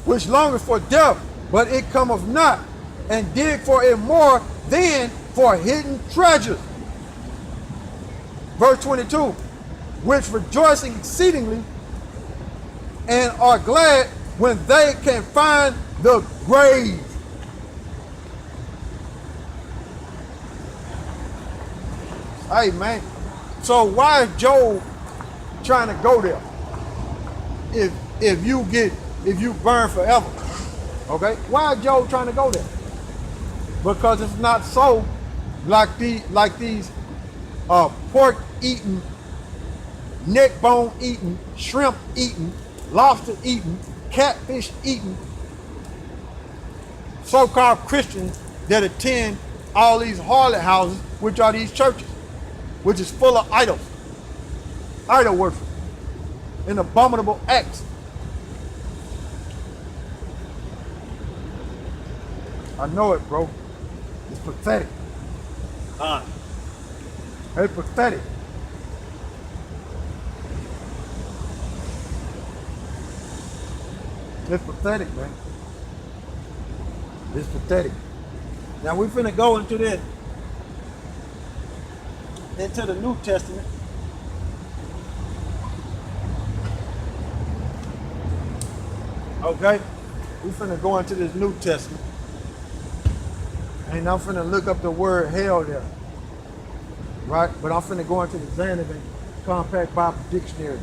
which longeth for death, but it cometh not, and dig for it more than for hidden treasures. Verse 22, which rejoicing exceedingly and are glad when they can find the grave. Hey man, so why is Job trying to go there? If you burn forever, okay? Why is Job trying to go there? Because it's not so like these pork eating, neck bone eating, shrimp eating, lobster eating, catfish eating so-called Christians that attend all these harlot houses, which are these churches, which is full of idols, idol worship, and abominable acts. I know it, bro. It's pathetic. It's pathetic. It's pathetic, man. It's pathetic. Now we're finna go into this, into the New Testament. Okay? We're finna go into this New Testament. And I'm finna look up the word hell there. Right? But I'm finna go into the Zanzibar Compact Bible Dictionary.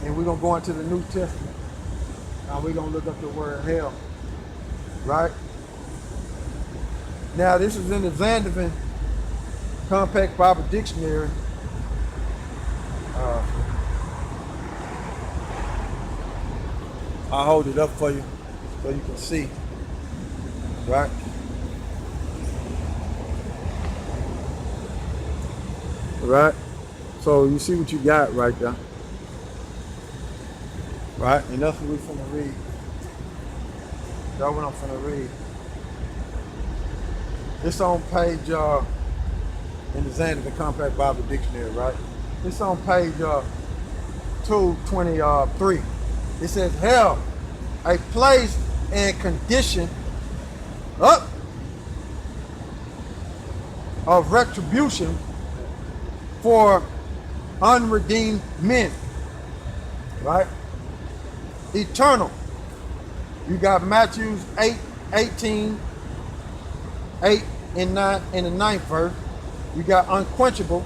And we're gonna go into the New Testament. Now we're gonna look up the word hell. Right? Now this is in the Zanzibar Compact Bible Dictionary. I'll hold it up for you so you can see. Right? Right? So you see what you got right there. Right? And that's what we're finna read. That's what I'm finna read. It's on page, in the Zanzibar Compact Bible Dictionary, right? It's on page 223. It says, hell, a place and condition of retribution for unredeemed men, right? Eternal. You got Matthew 8:18, 8 and 9 in the 9th verse. You got unquenchable,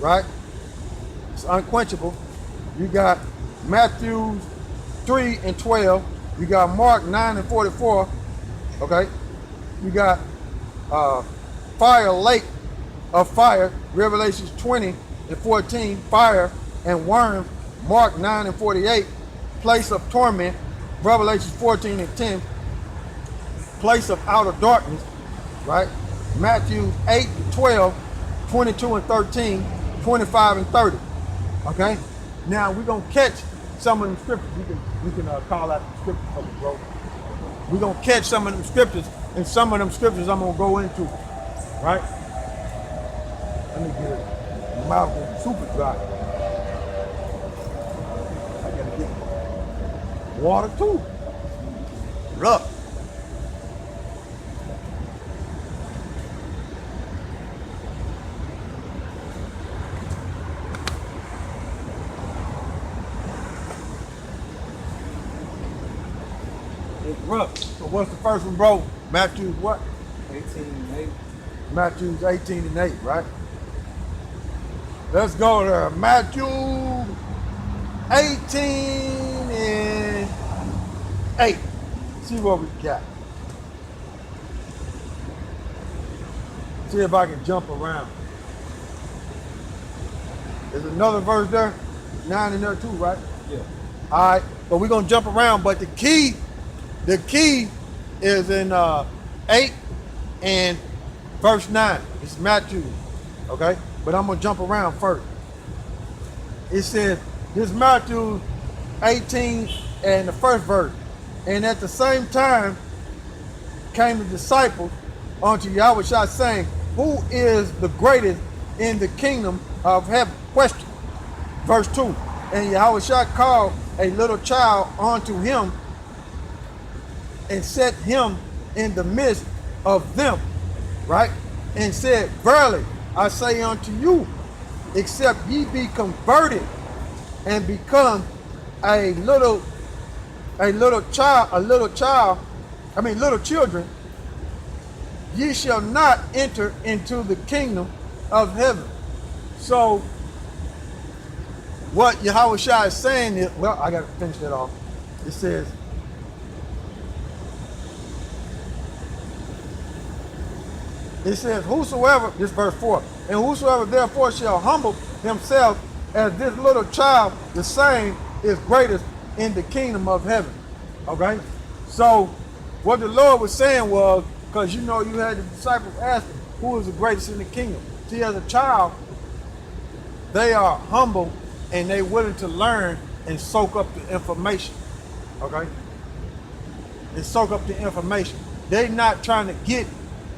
right? It's unquenchable. You got Matthew 3 and 12. You got Mark 9 and 44. Okay. You got fire, lake of fire, Revelations 20 and 14, fire and worm, Mark 9 and 48, place of torment, Revelations 14 and 10, place of outer darkness, right? Matthew 8 and 12, 22 and 13, 25 and 30. Okay? Now we're gonna catch some of them scriptures. We can call out the scriptures for me, bro. We're gonna catch some of them scriptures, and some of them scriptures I'm gonna go into. Right? Let me get it. My mouth is super dry. I gotta get water too. Rough. It's rough. So what's the first one, bro? Matthew's what? 18 and 8. Matthew's 18 and 8, right? Let's go there. Matthew 18 and 8. See what we got. See if I can jump around. There's another verse there. 9 in there too, right? Yeah. All right, but we're gonna jump around. But the key is in 8 and verse 9. It's Matthew, okay? But I'm gonna jump around first. It says, this is Matthew 18 and the first verse. And at the same time came the disciples unto YAHAWASHI saying, who is the greatest in the kingdom of heaven? Question. Verse 2. And YAHAWASHI called a little child unto him and set him in the midst of them, right? And said, verily, I say unto you, except ye be converted and become little children, ye shall not enter into the kingdom of heaven. So what YAHAWASHI is saying is, well, I got to finish that off. It says, whosoever, this verse 4, and whosoever therefore shall humble himself as this little child, the same is greatest in the kingdom of heaven. Okay? So what the Lord was saying was, because you had the disciples asking, who is the greatest in the kingdom? See, as a child, they are humble and they willing to learn and soak up the information. Okay? And soak up the information. They're not trying to get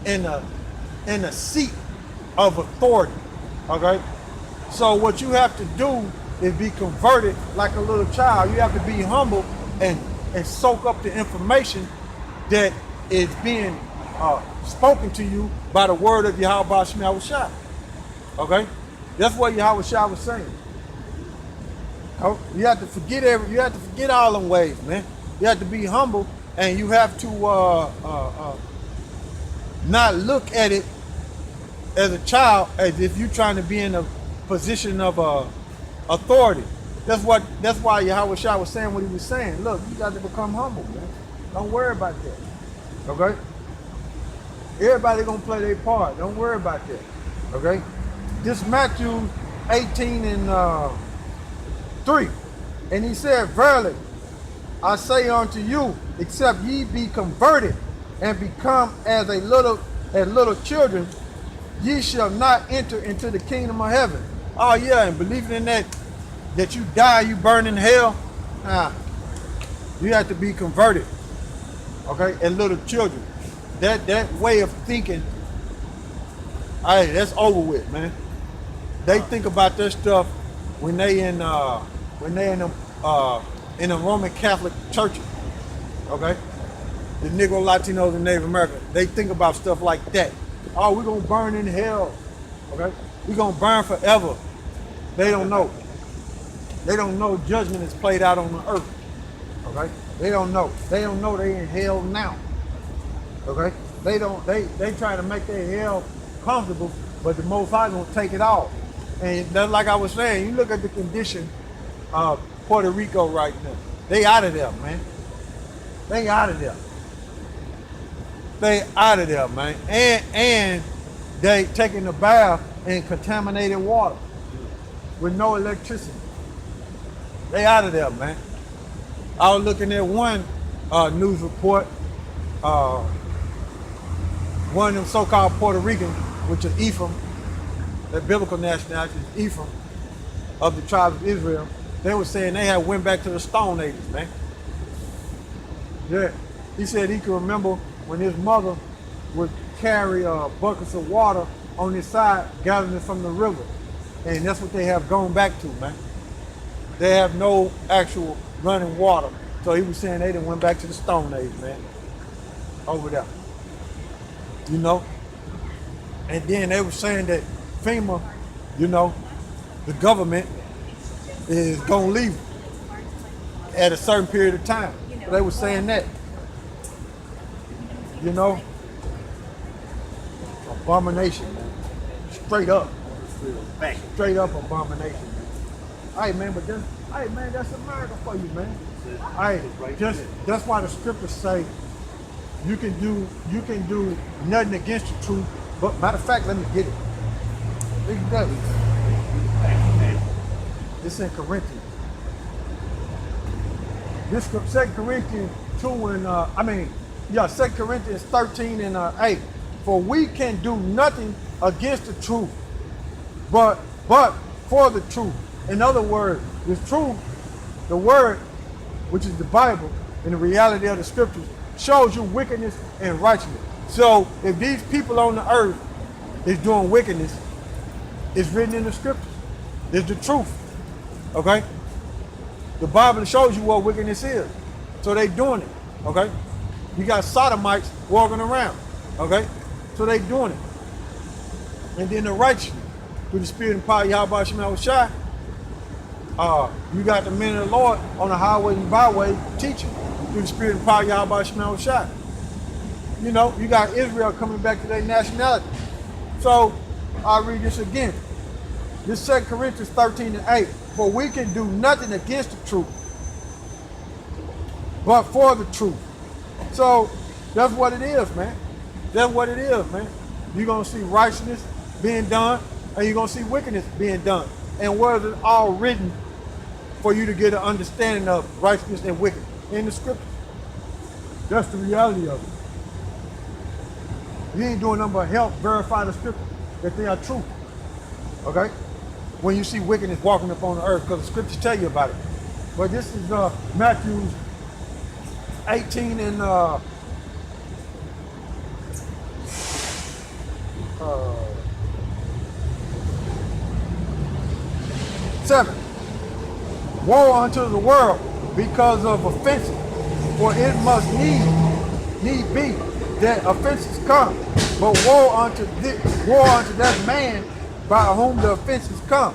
in a seat of authority. Okay? So what you have to do is be converted like a little child. You have to be humble and soak up the information that is being spoken to you by the word of YAHAWASHI. Okay? That's what YAHAWASHI was saying. Oh, you have to forget all them ways, man. You have to be humble, and you have to not look at it as a child as if you're trying to be in a position of authority. That's why YAHAWASHI was saying what he was saying. Look, you got to become humble, man. Don't worry about that. Okay? Everybody gonna play their part. Don't worry about that. Okay? This Matthew 18 and 3. And he said, verily, I say unto you, except ye be converted and become as little children, ye shall not enter into the kingdom of heaven. Oh yeah, and believing in that you die, you burn in hell. Nah, you have to be converted. Okay, as little children. That way of thinking, hey, that's over with, man. They think about that stuff when they in the Roman Catholic churches. Okay, the Negro, Latinos, and Native Americans. They think about stuff like that. Oh, we're gonna burn in hell. Okay, we're gonna burn forever. They don't know. They don't know judgment is played out on the earth. Okay, they don't know. They don't know they in hell now. Okay, they try to make their hell comfortable, but the Most High gonna take it all. And that's like I was saying. You look at the condition of Puerto Rico right now. They out of there, man. They out of there. They out of there, man. And they taking a bath in contaminated water with no electricity. They out of there, man. I was looking at one news report. One of them so-called Puerto Ricans, which is Ephraim, their biblical nationality is Ephraim, of the tribe of Israel. They were saying they had went back to the Stone Ages, man. Yeah. He said he could remember when his mother would carry buckets of water on his side, gathering it from the river. And that's what they have gone back to, man. They have no actual running water. So he was saying they done went back to the Stone Age, man. Over there. You know? And then they were saying that FEMA, the government is gonna leave at a certain period of time. So they were saying that. Abomination, man. Straight up. Straight up abomination, man. Hey man, that's America for you, man. Hey, that's why the scriptures say you can do nothing against the truth. But matter of fact, let me get it. Look at that. It's in Corinthians. This 2 Corinthians 2 and 2 Corinthians 13 and 8. For we can do nothing against the truth, but for the truth. In other words, the truth, the word, which is the Bible, and the reality of the scriptures, shows you wickedness and righteousness. So if these people on the earth is doing wickedness, it's written in the scriptures. It's the truth. Okay? The Bible shows you what wickedness is. So they doing it. Okay? You got sodomites walking around, okay? So they doing it. And then the righteousness, through the spirit and power of YAHAWASHI, you got the men of the Lord on the highway and byway teaching through the spirit and power of YAHAWASHI. You know, you got Israel coming back to their nationality. So I'll read this again. This 2 Corinthians 13:8. For we can do nothing against the truth, but for the truth. So that's what it is, man. That's what it is, man. You're going to see righteousness being done, and you're going to see wickedness being done. And where is it all written for you to get an understanding of righteousness and wickedness? In the scriptures. That's the reality of it. You ain't doing nothing but help verify the scriptures that they are true. Okay? When you see wickedness walking upon the earth, because the scriptures tell you about it. But this is Matthew 18 and 7. Woe unto the world because of offenses, for it must need be that offenses come. But woe unto that man by whom the offenses come.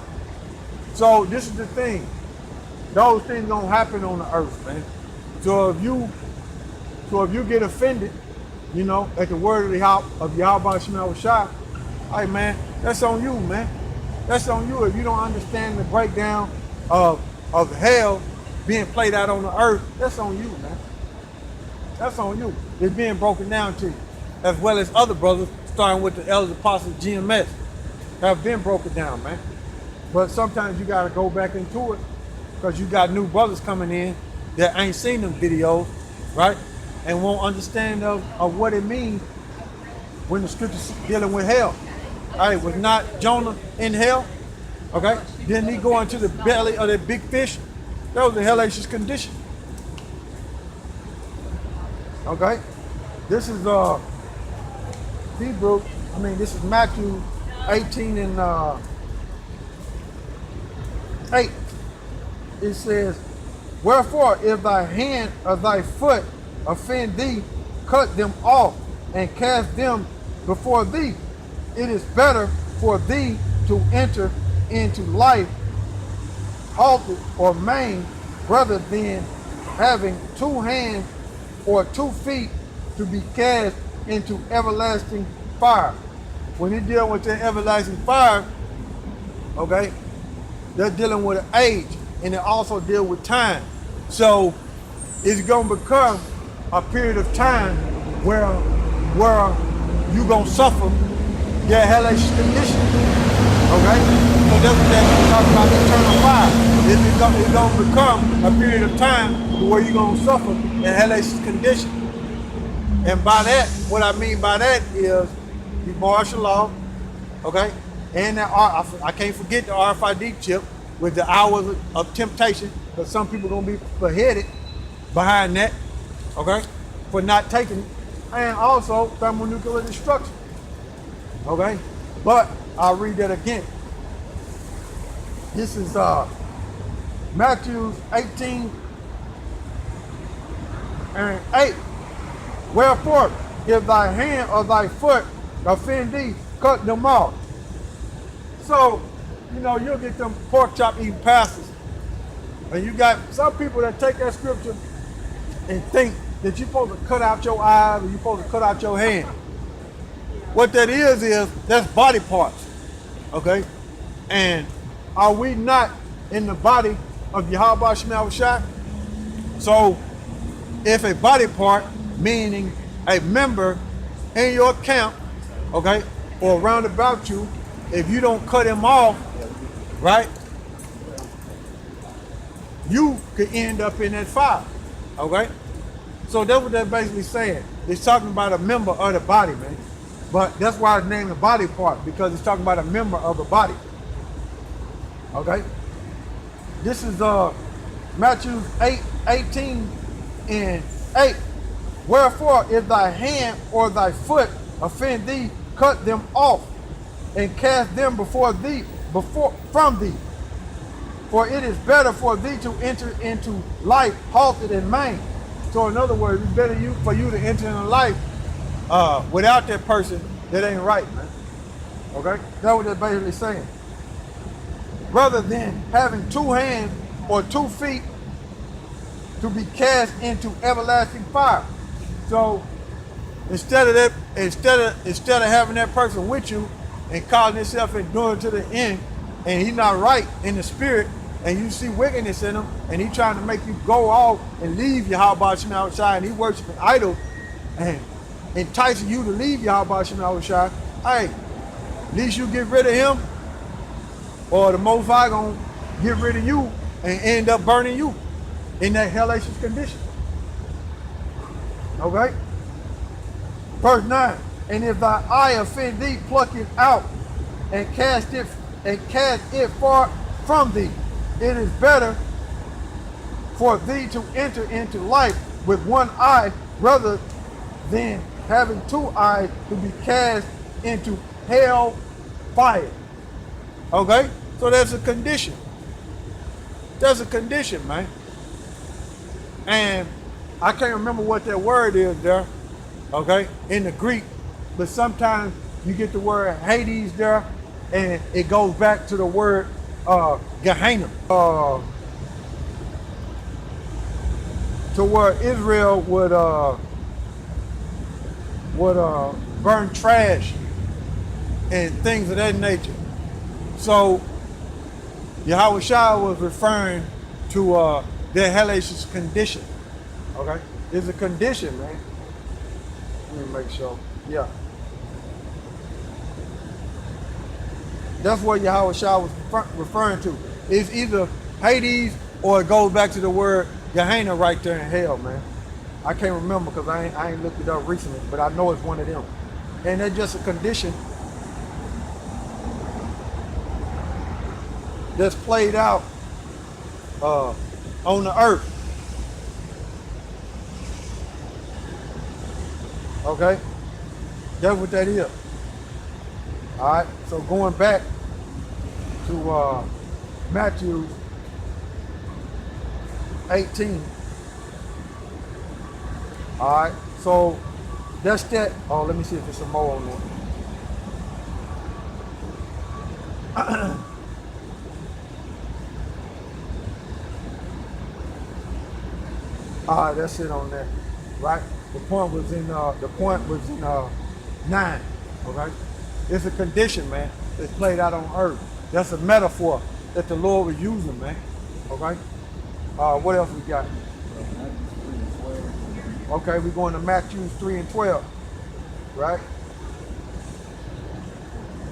So this is the thing. Those things don't happen on the earth, man. So if you get offended, you know, at the word of YAHAWASHI, hey man, that's on you, man. That's on you if you don't understand the breakdown of hell being played out on the earth. That's on you, man. That's on you. It's being broken down to you, as well as other brothers, starting with the elders apostles GMS, have been broken down, man. But sometimes you got to go back into it because you got new brothers coming in that ain't seen them videos, right? And won't understand of what it means when the scriptures dealing with hell. All right, was not Jonah in hell? Okay, didn't he go into the belly of that big fish? That was a hellacious condition. Okay, this is this is Matthew 18 and 8. It says, wherefore, if thy hand or thy foot offend thee, cut them off and cast them before thee. It is better for thee to enter into life halted or maimed, rather than having 2 hands or 2 feet to be cast into everlasting fire. When you deal with the everlasting fire, okay, they're dealing with an age, and they also deal with time. So it's gonna become a period of time where you're gonna suffer their hellish condition. Okay? So that's what they're talking about, eternal fire. It's gonna become a period of time where you're gonna suffer in hellish condition. And by that, what I mean by that is the martial law, okay? And that I can't forget the RFID chip with the hours of temptation, because some people are gonna be beheaded behind that, okay, for not taking it. And also thermonuclear destruction, okay? But I'll read that again. This is Matthew 18 and 8. Wherefore, if thy hand or thy foot offend thee, cut them off. So, you know, you'll get them pork chop eating pastors. And you got some people that take that scripture and think that you're supposed to cut out your eyes or you're supposed to cut out your hand. What that is that's body parts, okay? And are we not in the body of YAHAWASHI? So if a body part, meaning a member in your camp, okay, or around about you, if you don't cut him off, right, you could end up in that fire, okay? So that's what they're basically saying. They're talking about a member of the body, man. But that's why it's named a body part, because it's talking about a member of the body. Okay? This is Matthew 18 and 8. Wherefore, if thy hand or thy foot offend thee, cut them off and cast them from thee. For it is better for thee to enter into life halted and maimed, So in other words, it's better for you to enter into life without that person that ain't right, man. Okay? That's what they're basically saying. Rather than having 2 hands or 2 feet to be cast into everlasting fire. So instead of having that person with you and calling himself enduring to the end, and he's not right in the spirit, and you see wickedness in him, and he's trying to make you go off and leave YAHAWASHI outside, and he worshiping idols and enticing you to leave YAHAWASHI outside, hey, at least you get rid of him, or the Most High gonna get rid of you and end up burning you in that hellacious condition. Okay? Verse 9, and if thy eye offend thee, pluck it out and cast it far from thee. It is better for thee to enter into life with 1 eye rather than having 2 eyes to be cast into hell fire. Okay? So there's a condition. There's a condition, man. And I can't remember what that word is there, okay, in the Greek, but sometimes you get the word Hades there, and it goes back to the word Gehenna, to where Israel would burn trash and things of that nature. So YAHAWASHI was referring to their hellacious condition. Okay, it's a condition, man. Let me make sure. Yeah, that's what YAHAWASHI was referring to. It's either Hades or it goes back to the word Gehenna right there in hell, man. I can't remember because I ain't looked it up recently, but I know it's one of them. And that's just a condition that's played out on the earth. Okay? That's what that is. Alright, so going back to Matthew 18. Alright, so that's that. Oh, let me see if there's some more on there. Alright, that's it on there. Right? The point was in 9. Okay? It's a condition, man. It's played out on earth. That's a metaphor that the Lord was using, man. Okay? What else we got? Okay, we're going to Matthew 3 and 12. Right?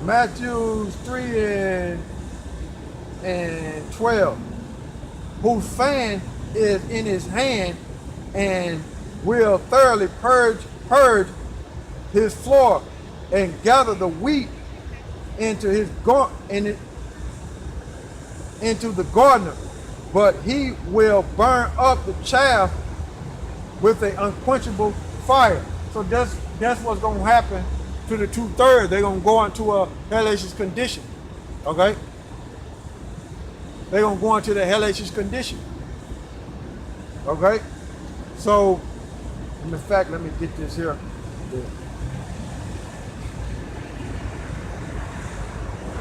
Matthew 3 and 12. Whose fan is in his hand and will thoroughly purge his floor and gather the wheat into into the gardener, but he will burn up the chaff with an unquenchable fire. So that's what's going to happen to the 2/3. They're going to go into a hellacious condition. Okay? They're going to go into the hellacious condition. Okay? So, in fact, let me get this here.